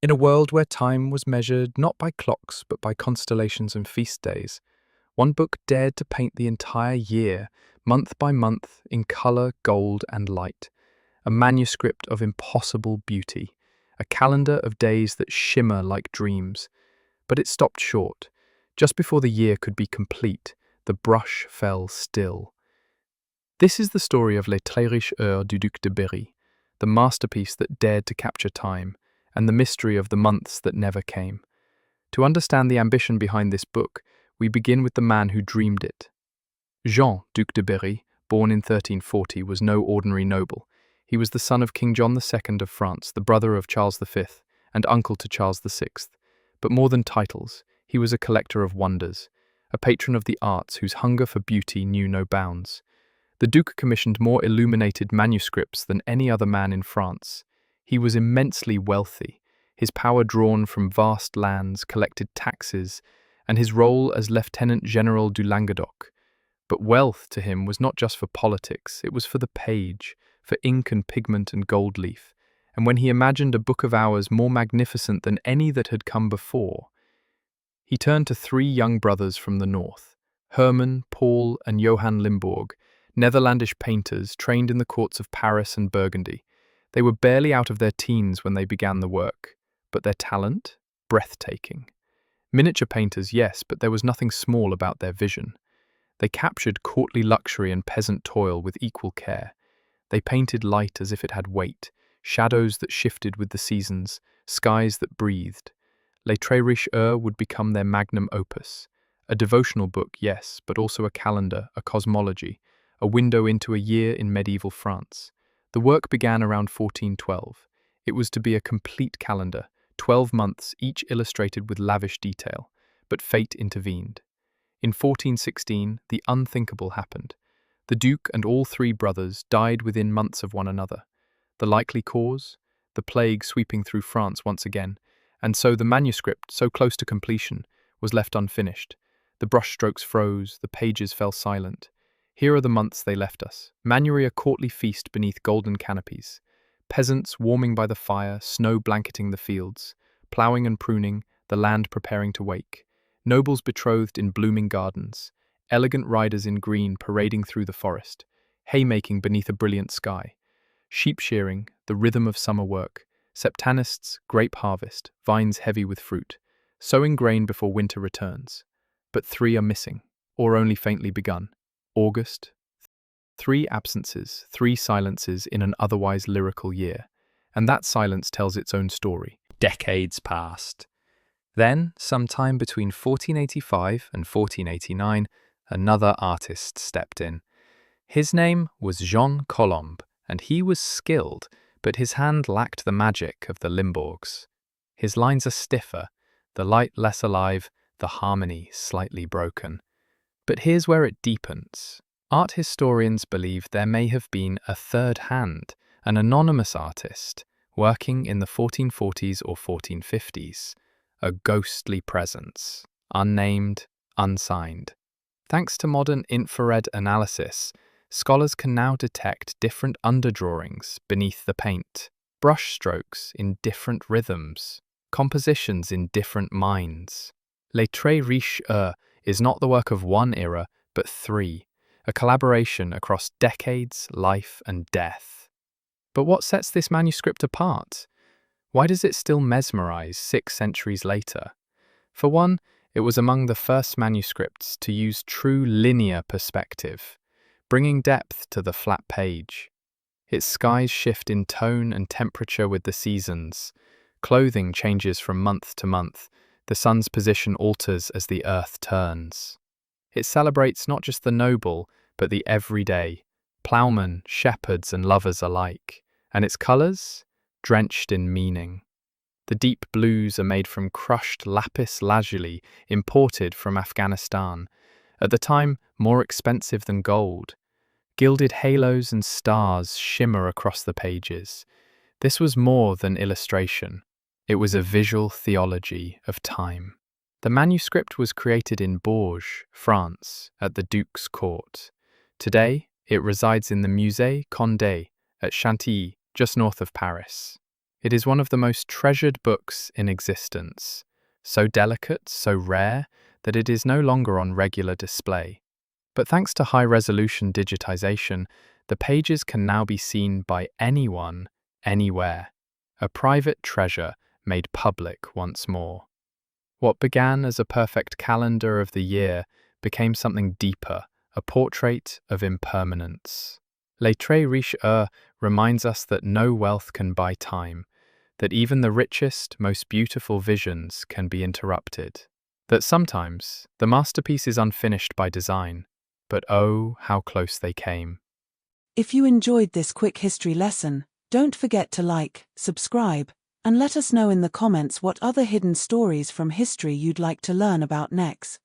In a world where time was measured not by clocks but by constellations and feast days, one book dared to paint the entire year, month by month, in colour, gold, and light. A manuscript of impossible beauty, a calendar of days that shimmer like dreams. But it stopped short. Just before the year could be complete, the brush fell still. This is the story of Les Très Riches Heures du Duc de Berry, the masterpiece that dared to capture time, and the mystery of the months that never came. To understand the ambition behind this book, we begin with the man who dreamed it. Jean, Duc de Berry, born in 1340, was no ordinary noble. He was the son of King John II of France, the brother of Charles V, and uncle to Charles VI. But more than titles, he was a collector of wonders, a patron of the arts whose hunger for beauty knew no bounds. The Duke commissioned more illuminated manuscripts than any other man in France. He was immensely wealthy, his power drawn from vast lands, collected taxes, and his role as Lieutenant General du Languedoc. But wealth to him was not just for politics, it was for the page, for ink and pigment and gold leaf. And when he imagined a book of hours more magnificent than any that had come before, he turned to three young brothers from the north, Hermann, Paul, and Johann Limbourg, Netherlandish painters trained in the courts of Paris and Burgundy. They were barely out of their teens when they began the work, but their talent? Breathtaking. Miniature painters, yes, but there was nothing small about their vision. They captured courtly luxury and peasant toil with equal care. They painted light as if it had weight, shadows that shifted with the seasons, skies that breathed. Les Très Riches Heures would become their magnum opus. A devotional book, yes, but also a calendar, a cosmology, a window into a year in medieval France. The work began around 1412. It was to be a complete calendar, 12 months, each illustrated with lavish detail. But fate intervened. In 1416, the unthinkable happened. The Duke and all three brothers died within months of one another. The likely cause? The plague sweeping through France once again, and so the manuscript, so close to completion, was left unfinished. The brushstrokes froze, the pages fell silent. Here are the months they left us. Manuary, a courtly feast beneath golden canopies. Peasants warming by the fire, snow blanketing the fields. Ploughing and pruning, the land preparing to wake. Nobles betrothed in blooming gardens. Elegant riders in green parading through the forest. Haymaking beneath a brilliant sky. Sheep shearing, the rhythm of summer work. Septanists, grape harvest, vines heavy with fruit. Sowing grain before winter returns. But three are missing, or only faintly begun. August. Three absences, three silences in an otherwise lyrical year. And that silence tells its own story. Decades passed. Then, sometime between 1485 and 1489, another artist stepped in. His name was Jean Colomb, and he was skilled, but his hand lacked the magic of the Limbourgs. His lines are stiffer, the light less alive, the harmony slightly broken. But here's where it deepens. Art historians believe there may have been a third hand, an anonymous artist, working in the 1440s or 1450s. A ghostly presence, unnamed, unsigned. Thanks to modern infrared analysis, scholars can now detect different underdrawings beneath the paint, brushstrokes in different rhythms, compositions in different minds. Les Très Riches Heures is not the work of one era, but three, a collaboration across decades, life, and death. But what sets this manuscript apart? Why does it still mesmerize 6 centuries later? For one, it was among the first manuscripts to use true linear perspective, bringing depth to the flat page. Its skies shift in tone and temperature with the seasons. Clothing changes from month to month. The sun's position alters as the earth turns. It celebrates not just the noble, but the everyday, ploughmen, shepherds, and lovers alike. And its colours? Drenched in meaning. The deep blues are made from crushed lapis lazuli imported from Afghanistan, at the time more expensive than gold. Gilded halos and stars shimmer across the pages. This was more than illustration. It was a visual theology of time. The manuscript was created in Bourges, France, at the Duke's court. Today, it resides in the Musée Condé at Chantilly, just north of Paris. It is one of the most treasured books in existence, so delicate, so rare, that it is no longer on regular display. But thanks to high-resolution digitization, the pages can now be seen by anyone, anywhere. A private treasure made public once more. What began as a perfect calendar of the year became something deeper, a portrait of impermanence. Les Très Riches Heures reminds us that no wealth can buy time, that even the richest, most beautiful visions can be interrupted, that sometimes the masterpiece is unfinished by design, but oh, how close they came. If you enjoyed this quick history lesson, don't forget to like, subscribe, and let us know in the comments what other hidden stories from history you'd like to learn about next.